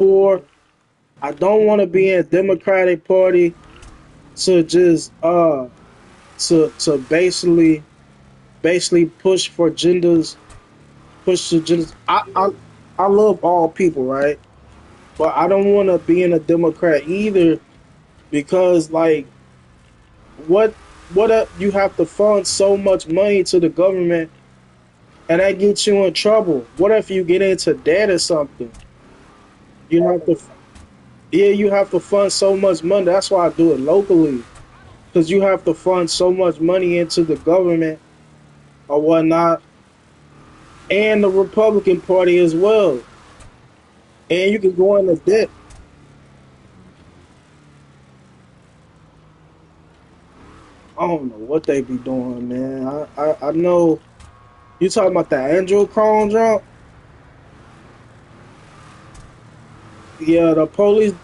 or I don't want to be in Democratic Party to just to basically push for genders. I love all people, right? But I don't want to be in a Democrat either because like what you have to fund so much money to the government and that gets you in trouble. What if you get into debt or something? You have to yeah, you have to fund so much money. That's why I do it locally because you have to fund so much money into the government or whatnot, and the Republican Party as well. And you can go into debt. I don't know what they be doing, man. I know you talking about the Andrew Cron jump. Yeah, the police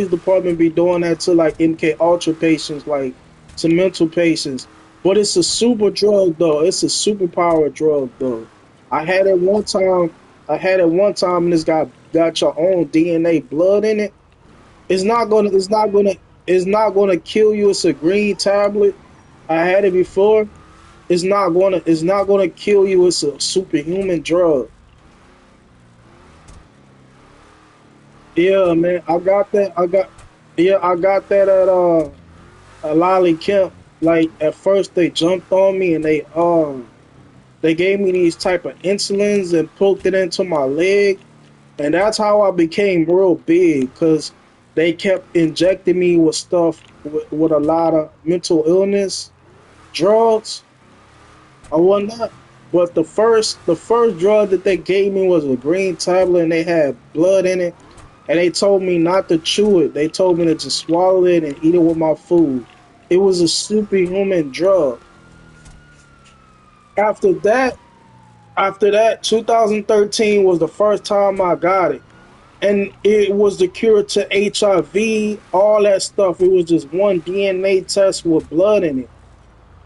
department be doing that to like MK Ultra patients, like to mental patients. But it's a super drug though. It's a superpower drug though. I had it one time. I had it one time, and it's got your own DNA blood in it. It's not gonna. It's not gonna. It's not gonna kill you. It's a green tablet. I had it before. It's not gonna. It's not gonna kill you. It's a superhuman drug. Yeah, man. I got that. Yeah, I got that at a Lolly Kemp. Like at first they jumped on me and they gave me these type of insulins and poked it into my leg, and that's how I became real big because they kept injecting me with stuff with a lot of mental illness drugs or whatnot. But the first drug that they gave me was a green tablet and they had blood in it, and they told me not to chew it. They told me to just swallow it and eat it with my food. It was a superhuman drug. After that, after that, 2013 was the first time I got it, and it was the cure to HIV, all that stuff. It was just one DNA test with blood in it,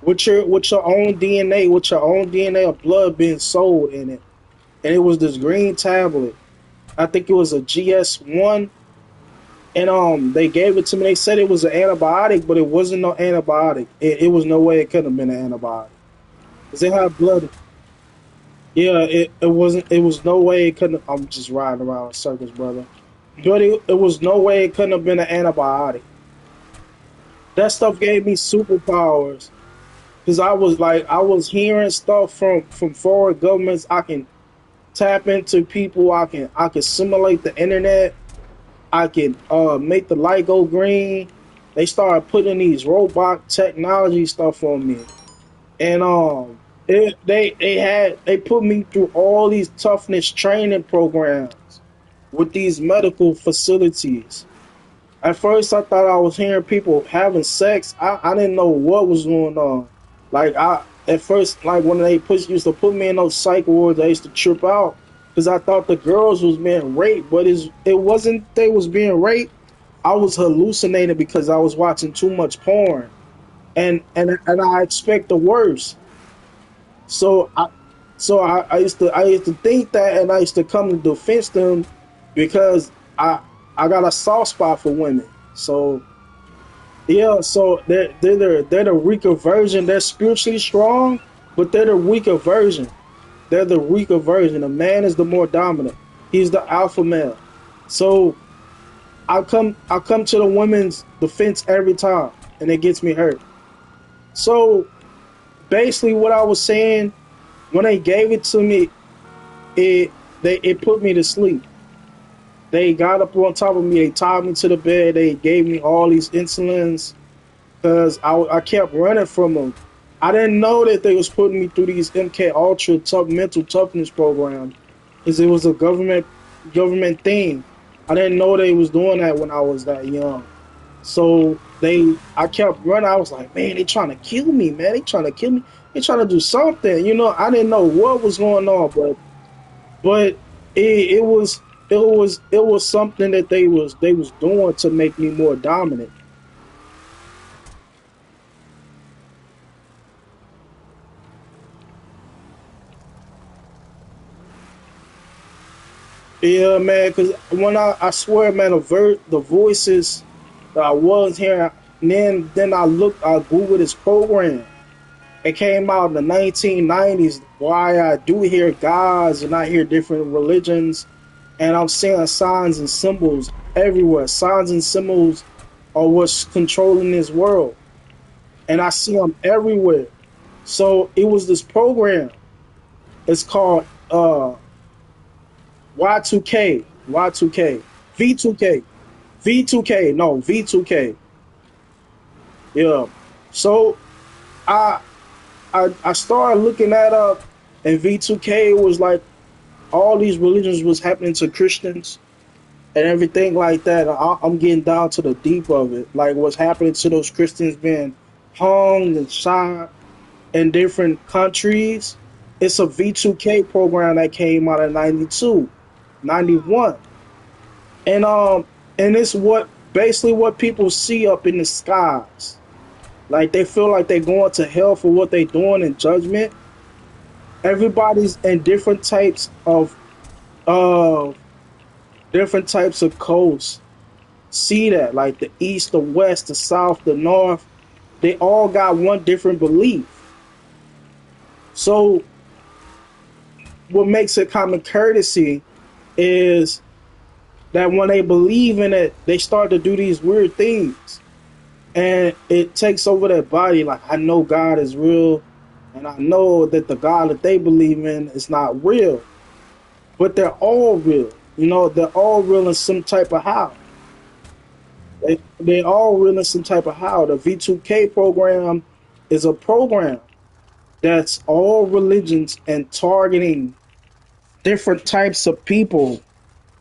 with your own DNA, with your own DNA of blood being sold in it, and it was this green tablet. I think it was a GS1, and they gave it to me. They said it was an antibiotic, but it wasn't no antibiotic. It was no way it could have been an antibiotic because it had blood. Yeah, it wasn't. It was no way it couldn't. I'm just riding around in circles, brother. But it was no way it couldn't have been an antibiotic. That stuff gave me superpowers because I was hearing stuff from foreign governments. I can tap into people. I can simulate the internet. I can make the light go green. They started putting these robot technology stuff on me, and they put me through all these toughness training programs with these medical facilities. At first, I thought I was hearing people having sex. I didn't know what was going on. Like I at first, like when they used to put me in those psych wards, I used to trip out because I thought the girls was being raped, but it wasn't. They was being raped. I was hallucinating because I was watching too much porn, and I expect the worst. So I used to think that, and I used to come to defense them because I got a soft spot for women. So yeah, so they're the weaker version. They're spiritually strong, but they're the weaker version. They're the weaker version. A man is the more dominant. He's the alpha male. So I come to the women's defense every time, and it gets me hurt. So basically, what I was saying when they gave it to me, it put me to sleep. They got up on top of me. They tied me to the bed. They gave me all these insulins because I kept running from them. I didn't know that they was putting me through these MK Ultra tough mental toughness programs because it was a government thing. I didn't know they was doing that when I was that young. So I kept running. I was like, man, they trying to kill me, man. They trying to kill me. They trying to do something. I didn't know what was going on, but it was something that they was doing to make me more dominant. Yeah, man. Because when I swear, man, the voices that I was hearing, then I googled this program. It came out in the 1990s. Why I do hear gods and I hear different religions, and I'm seeing signs and symbols everywhere. Signs and symbols are what's controlling this world, and I see them everywhere. So it was this program. It's called Y2K, Y2K, V2K, V2K. No, V2K. Yeah. So I I started looking that up, and V2K was like all these religions was happening to Christians and everything like that. I'm getting down to the deep of it, like what's happening to those Christians being hung and shot in different countries. It's a V2K program that came out in 92, 91, and and it's what basically what people see up in the skies. Like they feel like they're going to hell for what they're doing in judgment. Everybody's in uh different types of coasts see that, like the east, the west, the south, the north. They all got one different belief. So what makes it common courtesy is that when they believe in it, they start to do these weird things, and it takes over their body. Like, I know God is real, and I know that the God that they believe in is not real, but they're all real. You know, they're all real in some type of how. They all real in some type of how. The V2K program is a program that's all religions and targeting different types of people,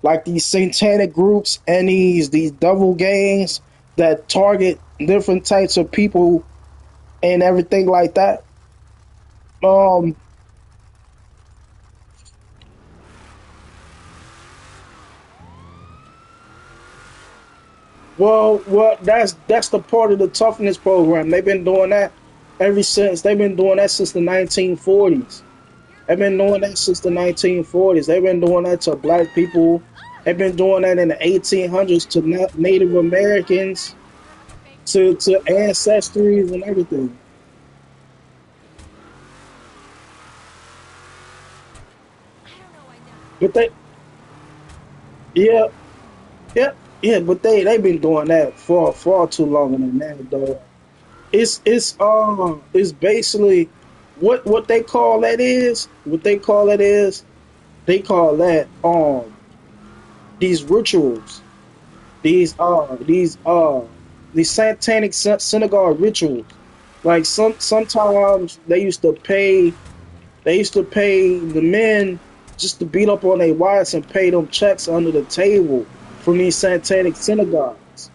like these satanic groups and these devil gangs that target different types of people and everything like that. Um, well, that's the part of the toughness program. They've been doing that ever since. They've been doing that since the 1940s. They've been doing that since the 1940s. They've been doing that to black people. They've been doing that in the 1800s to Native Americans, to ancestries and everything. But they, yeah, yeah, yeah. But they've been doing that for far too long than that, though. It's basically what they call that is what they call it is they call that these rituals, these these satanic synagogue rituals. Like sometimes they used to pay the men just to beat up on their wives and pay them checks under the table from these satanic synagogues.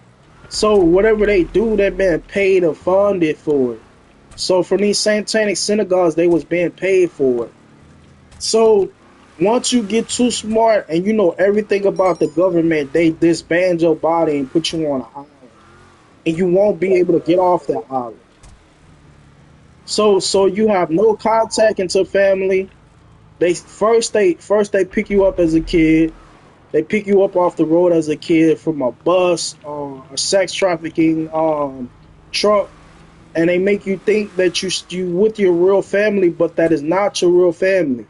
So whatever they do, they're being paid or funded for it. So from these satanic synagogues, they was being paid for it. So once you get too smart and you know everything about the government, they disband your body and put you on an island, and you won't be able to get off that island. So you have no contact into family. They pick you up as a kid. They pick you up off the road as a kid from a bus or a sex trafficking truck, and they make you think that you with your real family, but that is not your real family.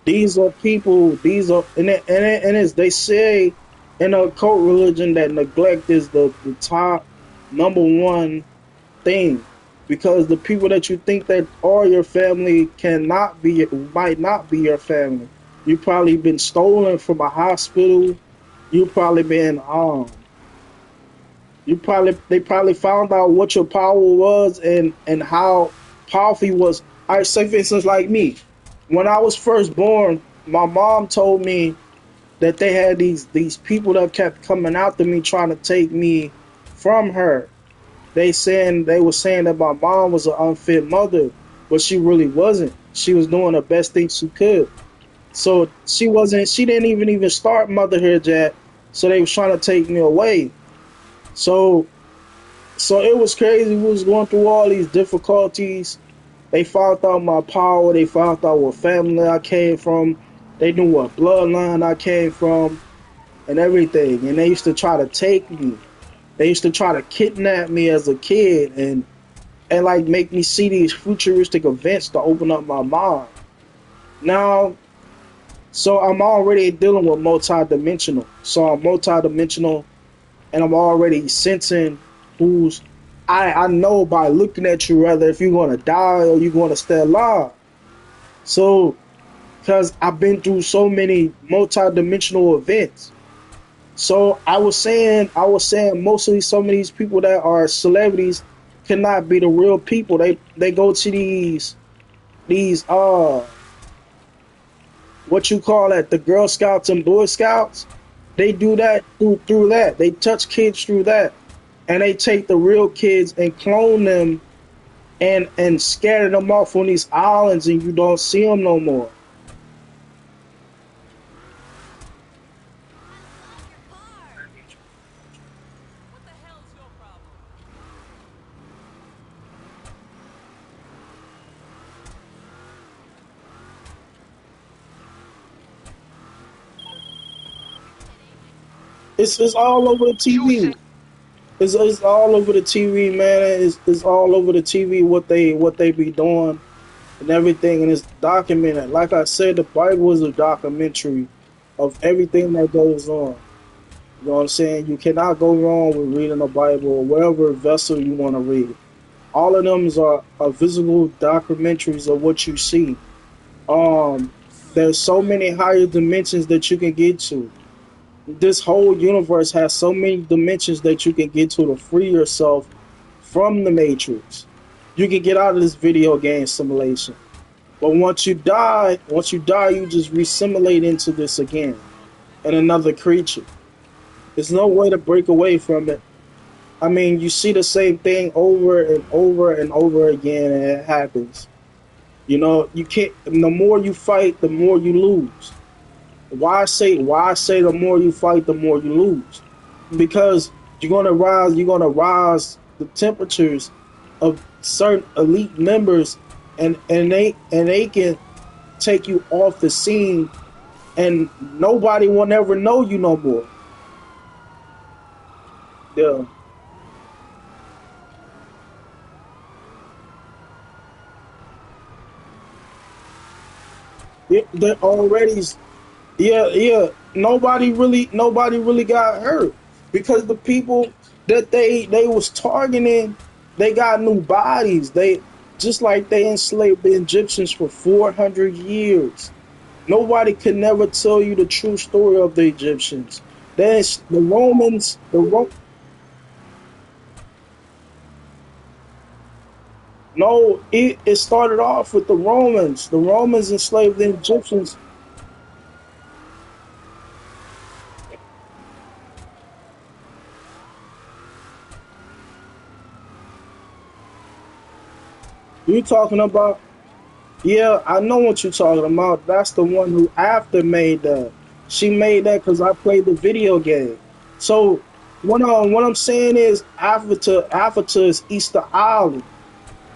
These are people. These are and as they say in a cult religion that neglect is the top number one thing, because the people that you think that are your family cannot be, might not be your family. You probably been stolen from a hospital. You probably been you probably they probably found out what your power was and how powerful you was. I say for instance like me, when I was first born, my mom told me that they had these people that kept coming after me trying to take me from her. They were saying that my mom was an unfit mother, but she really wasn't. She was doing the best thing she could. So she wasn't. She didn't even start motherhood yet. So they was trying to take me away. So so it was crazy. We was going through all these difficulties. They found out my power. They found out what family I came from. They knew what bloodline I came from and everything. And they used to try to take me. They used to try to kidnap me as a kid and like make me see these futuristic events to open up my mind. Now, so I'm already dealing with multidimensional. So I'm multidimensional and I'm already sensing who's I know by looking at you whether if you're gonna die or you're gonna stay alive. So because I've been through so many multidimensional events. So I was saying mostly some of these people that are celebrities cannot be the real people. They go to these what you call that, the Girl Scouts and Boy Scouts. They do that through that. They touch kids through that. And they take the real kids and clone them and scatter them off on these islands and you don't see them no more. It's all over the TV. It's all over the TV, man. It's all over the TV what they be doing and everything, and it's documented. Like I said, the Bible is a documentary of everything that goes on. You know what I'm saying? You cannot go wrong with reading the Bible or whatever vessel you want to read. All of them are visible documentaries of what you see. Um, there's so many higher dimensions that you can get to. This whole universe has so many dimensions that you can get to free yourself from the matrix. You can get out of this video game simulation. But once you die, you just resimulate into this again and another creature. There's no way to break away from it. I mean, you see the same thing over and over and over again, and it happens. You know, you can't. The more you fight, the more you lose. Why say the more you fight, the more you lose? Because you're gonna rise the temperatures of certain elite members, and they can take you off the scene, and nobody will ever know you no more. Yeah, they're already. Yeah, yeah. Nobody really got hurt because the people that they was targeting, they got new bodies. They just like they enslaved the Egyptians for 400 years. Nobody could never tell you the true story of the Egyptians. Then the Romans, no, it started off with the Romans. The Romans enslaved the Egyptians. You talking about? Yeah, I know what you're talking about. That's the one who after made that. She made that because I played the video game. So what I'm saying is Africa is Easter Island.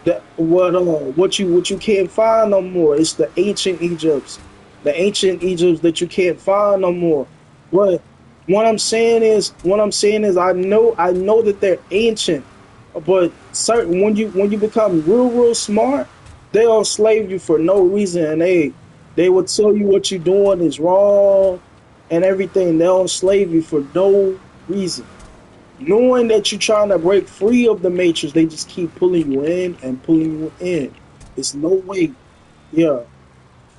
That what you can't find no more. It's the ancient Egypts that you can't find no more. What what I'm saying is I know that they're ancient, but certain when you become real smart, they'll enslave you for no reason, and they will tell you what you're doing is wrong and everything. They'll enslave you for no reason, knowing that you're trying to break free of the matrix. They just keep pulling you in and pulling you in. It's no way. Yeah,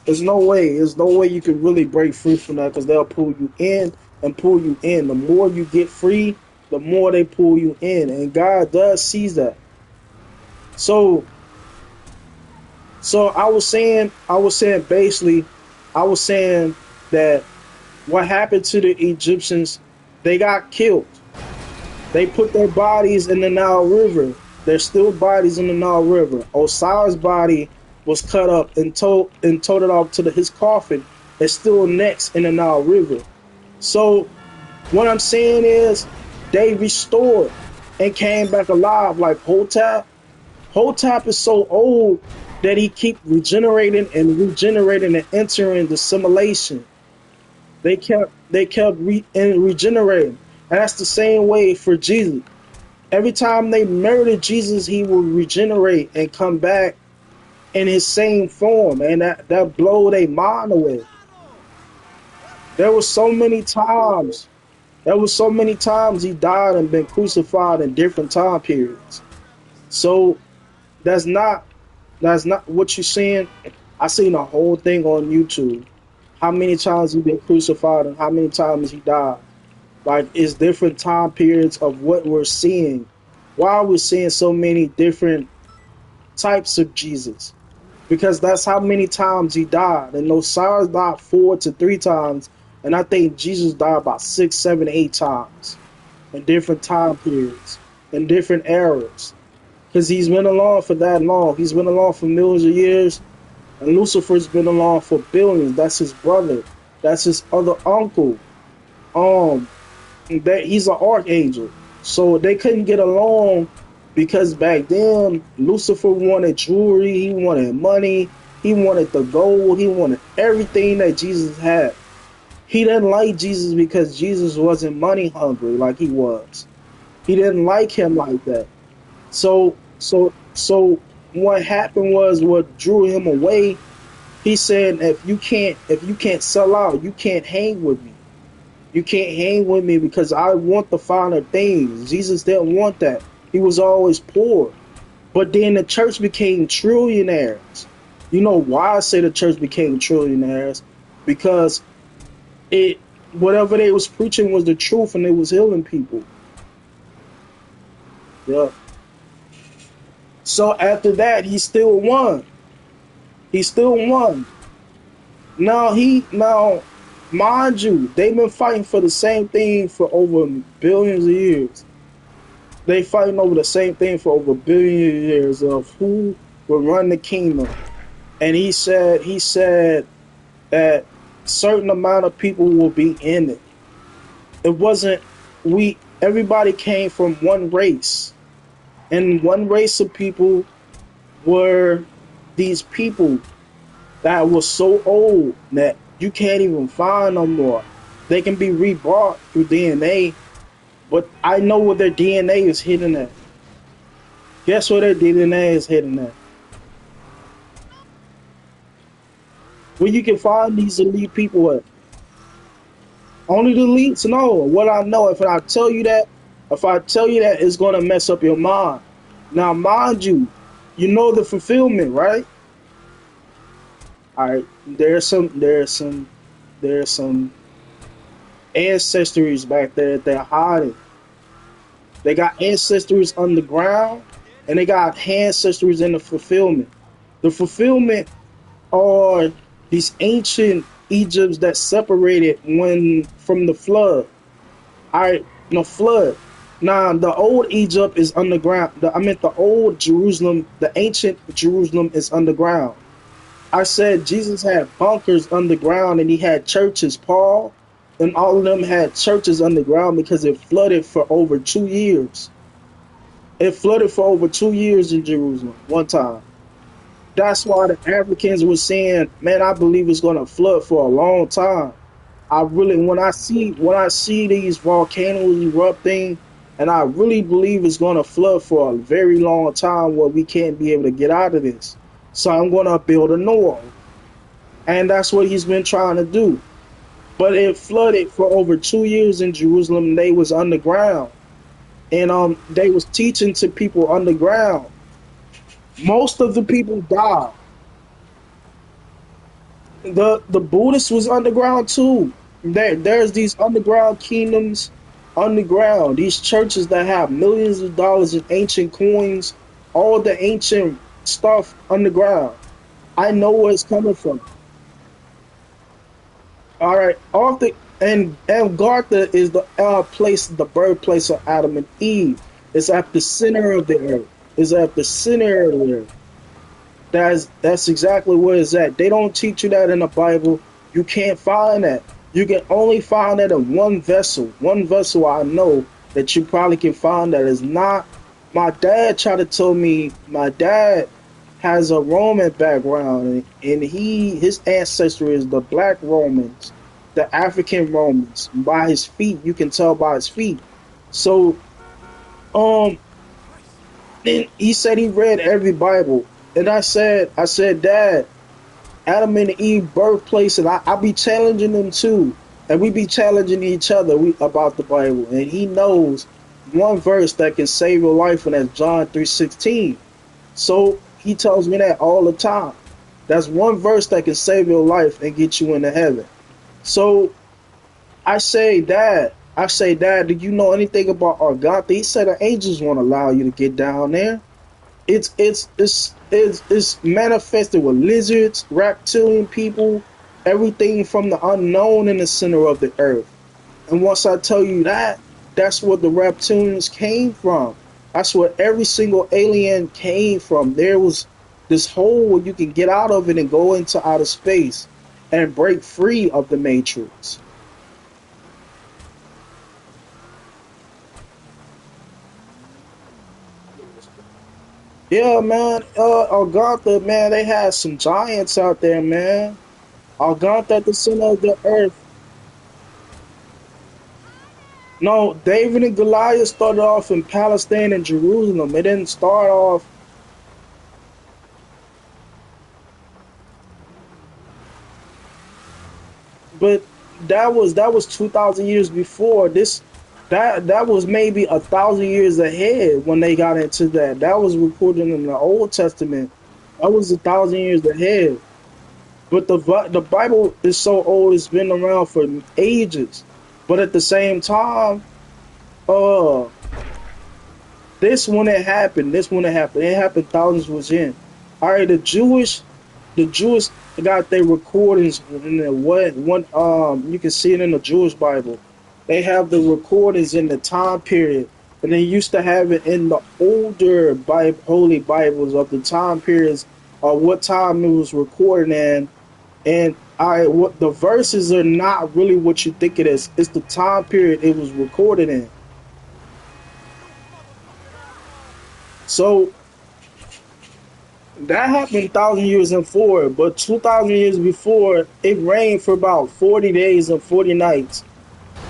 there's no way you can really break free from that because they'll pull you in and pull you in. The more you get free, the more they pull you in, and God does sees that. So so I was saying basically, I was saying that what happened to the Egyptians, they got killed. They put their bodies in the Nile River. There's still bodies in the Nile River. Osiris' body was cut up and toted off to his coffin. It's still next in the Nile River. So what I'm saying is they restored and came back alive like Hotep. Hotep is so old that he keep regenerating and regenerating and entering the simulation. They kept regenerating, and that's the same way for Jesus. Every time they murdered Jesus, he would regenerate and come back in his same form, and that blow their mind away. There were so many times. There was so many times he died and been crucified in different time periods. So that's not that's not what you're seeing. I seen the whole thing on YouTube. How many times he been crucified and how many times he died. Like it's different time periods of what we're seeing. Why are we seeing so many different types of Jesus? Because that's how many times he died. And those Osiris died 4 to 3 times, and I think Jesus died about 6, 7, 8 times in different time periods, in different eras. Because he's been along for that long. He's been along for millions of years, and Lucifer's been along for billions. That's his brother. That's his other uncle. Um, that he's an archangel. So they couldn't get along because back then Lucifer wanted jewelry, he wanted money, he wanted the gold, he wanted everything that Jesus had. He didn't like Jesus because Jesus wasn't money hungry like he was. He didn't like him like that. So what happened was what drew him away. He said, if you can't sell out, you can't hang with me. You can't hang with me because I want the finer things. Jesus didn't want that. He was always poor. But then the church became trillionaires. You know why I say the church became trillionaires? Because it whatever they was preaching was the truth and it was healing people. Yeah. So after that, he still won. He still won. Now, mind you, they've been fighting for the same thing for over billions of years. They fighting over the same thing for over billions of years of who will run the kingdom. And he said that certain amount of people will be in it. It wasn't we everybody came from one race. And one race of people were these people that was so old that you can't even find no more. They can be rebrought through DNA, but I know where their DNA is hidden at. Guess where their DNA is hidden at? Where you can find these elite people at? Only the elites know what I know. If I tell you that, it's gonna mess up your mind. Now, mind you, you know the fulfillment, right? All right. There's some ancestries back there that they're hiding. They got ancestries underground, and they got ancestries in the fulfillment. The fulfillment are these ancient Egypts that separated when from the flood. All right, no flood. Now the old Egypt is underground. The old Jerusalem, the ancient Jerusalem is underground. I said Jesus had bunkers underground and he had churches, Paul, and all of them had churches underground because it flooded for over 2 years. It flooded for over 2 years in Jerusalem one time. That's why the Africans were saying, "Man, I believe it's going to flood for a long time." I really, when I see these volcanoes erupting, and I really believe it's going to flood for a very long time where we can't be able to get out of this. So I'm going to build a Noah, and that's what he's been trying to do. But it flooded for over 2 years in Jerusalem. They was underground, and they was teaching to people underground. Most of the people died. The Buddhists was underground too. There's these underground kingdoms underground. These churches that have millions of dollars in ancient coins, all the ancient stuff underground. I know where it's coming from. All right, off the and Gartha is the place, the birthplace of Adam and Eve. It's at the center of the earth. It's at the center of the earth. That's exactly where it's at. They don't teach you that in the Bible. You can't find that. You can only find that in one vessel. One vessel I know that you probably can find that is not. My dad tried to tell me. My dad has a Roman background, and his ancestry is the Black Romans, the African Romans. By his feet, you can tell by his feet. So, um, then he said he read every Bible, and I said, Dad, Adam and Eve birthplace, and I be challenging them too, and we be challenging each other about the Bible, and he knows one verse that can save your life, and that's John 3:16. So he tells me that all the time. That's one verse that can save your life and get you into heaven. So I say, Dad, do you know anything about Argata? He said the angels won't allow you to get down there. It's manifested with lizards, reptilian people, everything from the unknown in the center of the earth. And once I tell you that, that's where the reptilians came from. That's where every single alien came from. There was this hole where you can get out of it and go into outer space and break free of the matrix. Yeah, man. Algonta, man, they had some giants out there, man. Algonta at the center of the earth. No, David and Goliath started off in Palestine and Jerusalem. It didn't start off, but that was 2,000 years before this. That was maybe 1,000 years ahead when they got into that. That was recorded in the Old Testament. That was 1,000 years ahead. But the Bible is so old; it's been around for ages. But at the same time, uh, It happened thousands was in. All right, the Jewish got their recordings in the what one you can see it in the Jewish Bible. They have the recordings in the time period, and they used to have it in the older Bible, holy Bibles of the time periods or what time it was recorded in. And I what the verses are not really what you think it is. It's the time period it was recorded in. So that happened 1,000 years and forward, but 2,000 years before, it rained for about 40 days and 40 nights.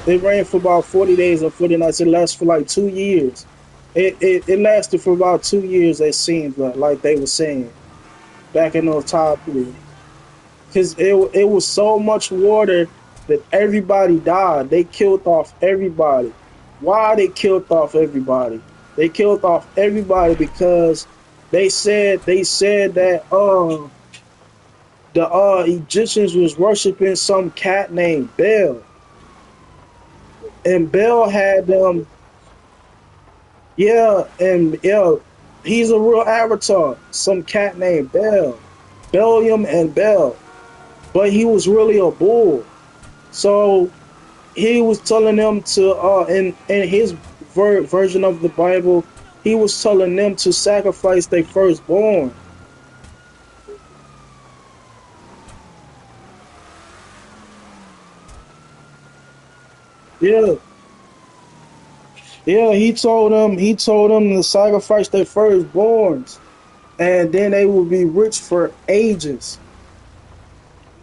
It rained for about 40 days and 40 nights. It lasted for like 2 years. It lasted for about 2 years, it seems like they were saying back in those time periods. Because it was so much water that everybody died. They killed off everybody. Why they killed off everybody? They killed off everybody because they said that the Egyptians was worshiping some cat named Bel, and Bel had them. Yeah, and yeah, he's a real avatar. Some cat named Bel, Bellium and Bel, but he was really a bull. So he was telling them to in his version of the Bible, he was telling them to sacrifice their firstborn. Yeah, yeah. He told them to sacrifice their firstborns, and then they would be rich for ages.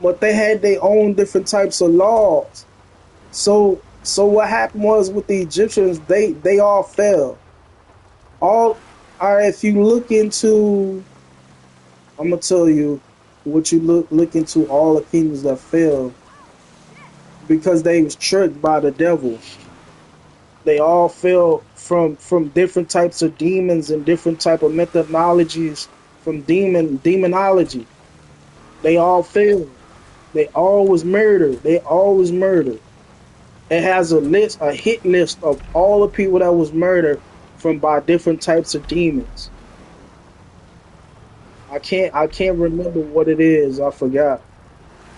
But they had their own different types of laws. So what happened was with the Egyptians, they all fell. All right, if you look into, I'm gonna tell you what you look into all the kingdoms that fell because they was tricked by the devil. They all fell from different types of demons and different type of methodologies from demonology. They all failed. They all was murdered. They all was murdered. It has a hit list of all the people that was murdered from by different types of demons. I can't remember what it is. I forgot.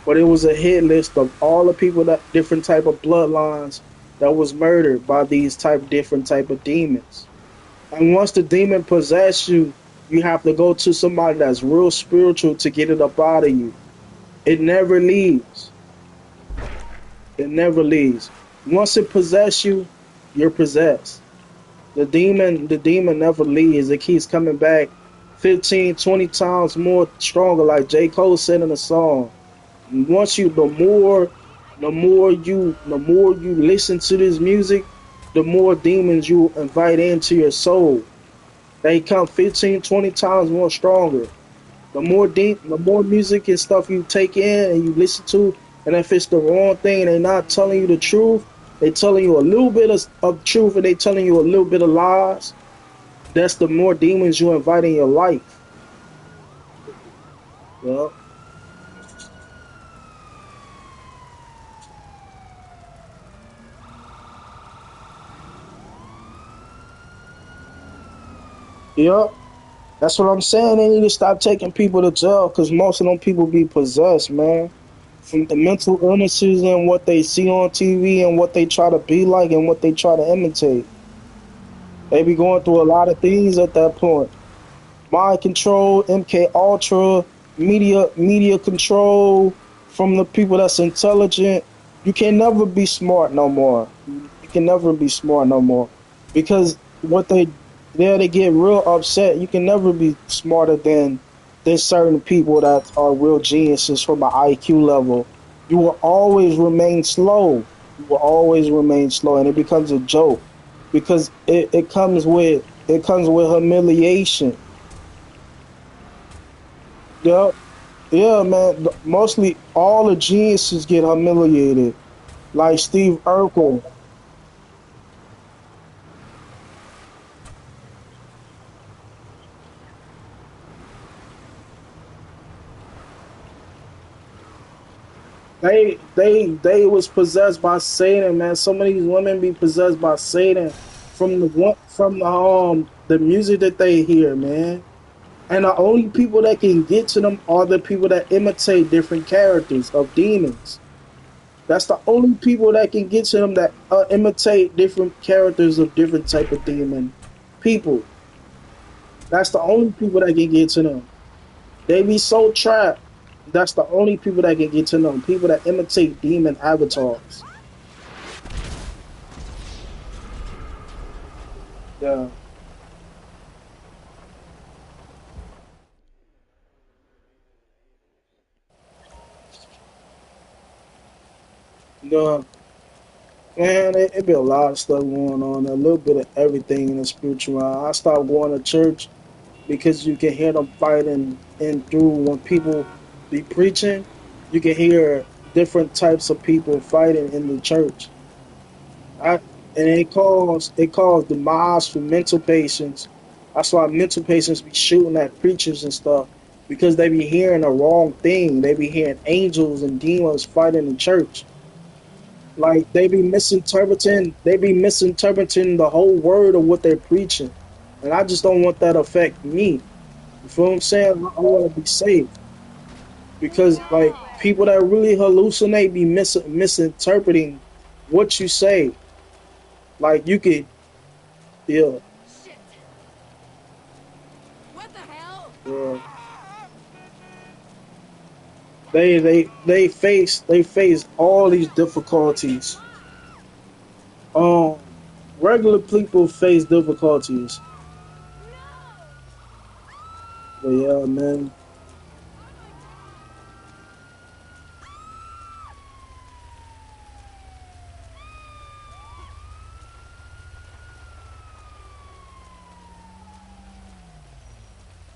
But it was a hit list of all the people that different type of bloodlines that was murdered by these different type of demons. And once the demon possess you, you have to go to somebody that's real spiritual to get it up out of you. It never leaves. It never leaves. Once it possess you, you're possessed. The demon never leaves. It keeps coming back 15, 20 times more stronger, like J. Cole said in the song. Once you the more you listen to this music, the more demons you invite into your soul. They come 15, 20 times more stronger. The more music and stuff you take in and you listen to, and if it's the wrong thing, they're not telling you the truth. They telling you a little bit of truth and they telling you a little bit of lies. That's the more demons you invite in your life. Yeah, yeah. That's what I'm saying. They need to stop taking people to jail because most of them people be possessed, man. From the mental illnesses and what they see on TV and what they try to be like and what they try to imitate. They be going through a lot of things at that point. Mind control, MK Ultra, media control from the people that's intelligent. You can never be smart no more. You can never be smart no more because what they get real upset. You can never be smarter than certain people that are real geniuses from an IQ level. You will always remain slow. You will always remain slow, and it becomes a joke because it comes with humiliation. Yeah, yeah, man. Mostly all the geniuses get humiliated. Like Steve Urkel, they was possessed by Satan, man. Some of these women be possessed by Satan from the music that they hear, man. And the only people that can get to them are the people that imitate different characters of demons. That's the only people that can get to them that imitate different characters of different type of demon people. That's the only people that can get to them. They be so trapped. That's the only people that can get to them. People that imitate demon avatars. Yeah, yeah, man. It be a lot of stuff going on. A little bit of everything in the spiritual realm. I stopped going to church because you can hear them fighting and through when people be preaching, you can hear different types of people fighting in the church. I and it caused demise for mental patients. That's why mental patients be shooting at preachers and stuff because they be hearing the wrong thing. They be hearing angels and demons fighting in church. Like they be misinterpreting the whole word of what they're preaching. And I just don't want that to affect me. You feel what I'm saying? I want to be safe because like people that really hallucinate be misinterpreting what you say. Like you could, yeah, Shit! What the hell? yeah. They face all these difficulties. Um, regular people face difficulties. But yeah, man.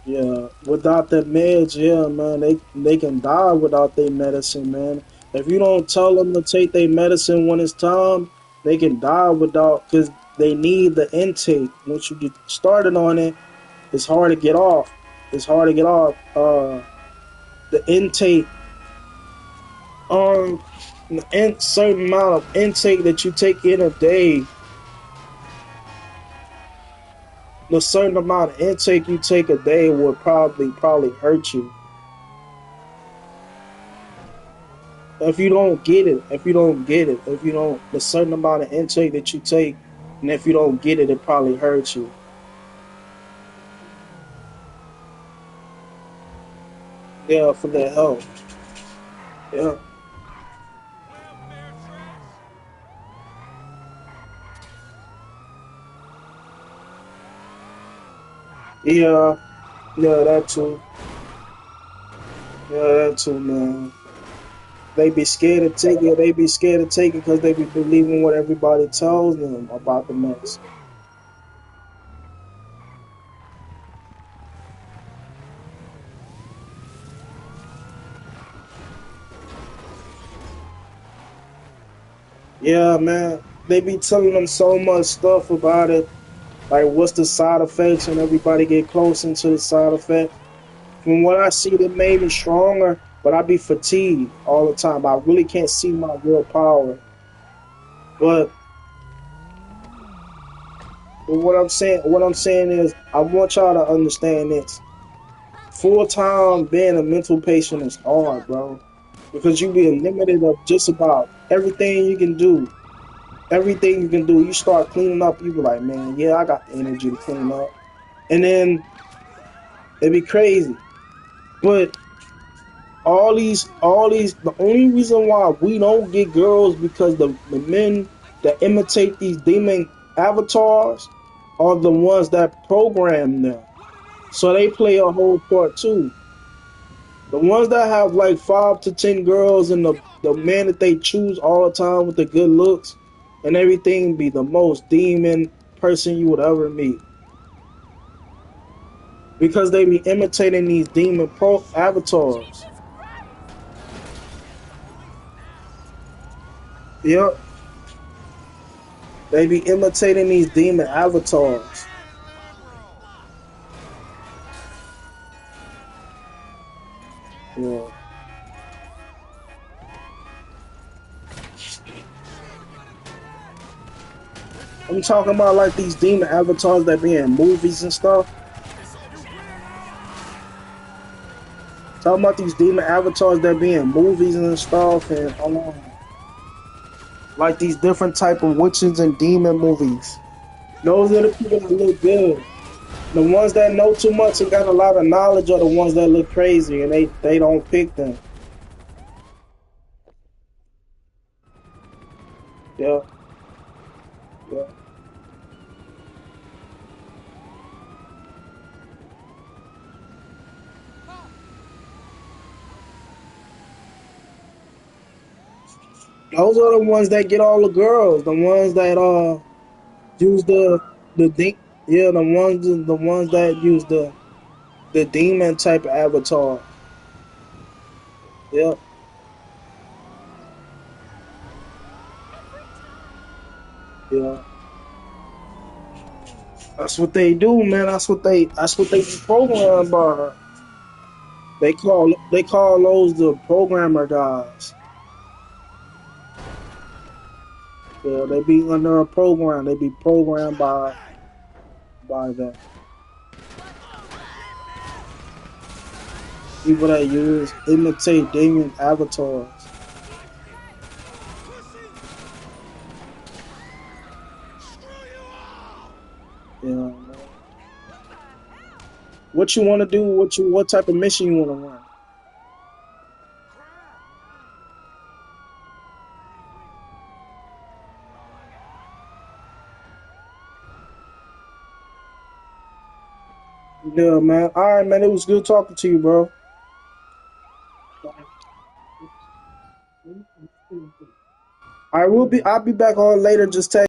Yeah, without the meds, yeah, man, they can die without their medicine, man. If you don't tell them to take their medicine when it's time, they can die without because they need the intake. Once you get started on it, it's hard to get off. It's hard to get off. The intake, um, certain amount of intake that you take in a day, the certain amount of intake you take a day will probably hurt you. If you don't, the certain amount of intake that you take, and if you don't get it, it probably hurts you. Yeah, for their health. Yeah, yeah. Yeah, that too. Yeah, that too, man. They be scared to take it. They be scared to take it because they be believing what everybody tells them about the mess. Yeah, man. They be telling them so much stuff about it. Like, what's the side effects, and everybody get close into the side effects. From what I see, they made me stronger, but I be fatigued all the time. I really can't see my real power. But, what I'm saying is, I want y'all to understand this. Full time being a mental patient is hard, bro, because you be limited of just about everything you can do. Everything you can do, you start cleaning up. You be like, man, yeah, I got the energy to clean up, and then it be crazy. But the only reason why we don't get girls because the men that imitate these demon avatars are the ones that program them. So they play a whole part too. The ones that have like 5 to 10 girls and the man that they choose all the time with the good looks and everything be the most demon person you would ever meet. Because they be imitating these demon pro avatars. Yep. They be imitating these demon avatars. Yeah. I'm talking about like these demon avatars that be in movies and stuff. Talking about these demon avatars that be in movies and stuff, and like these different type of witches and demon movies. Those are the people that look good. The ones that know too much and got a lot of knowledge are the ones that look crazy, and they don't pick them. Yeah, yeah. Those are the ones that get all the girls. The ones that use yeah, the ones that use the demon type of avatar. Yeah, yeah. That's what they do, man. That's what they be programmed by. They call those the programmer guys. Yeah, they be under a program. They be programmed by the people that use imitate demon avatars. You know, man. What you want to do? What type of mission you want to run? Yeah, man. All right, man. It was good talking to you, bro. I will be. I'll be back on later. Just text.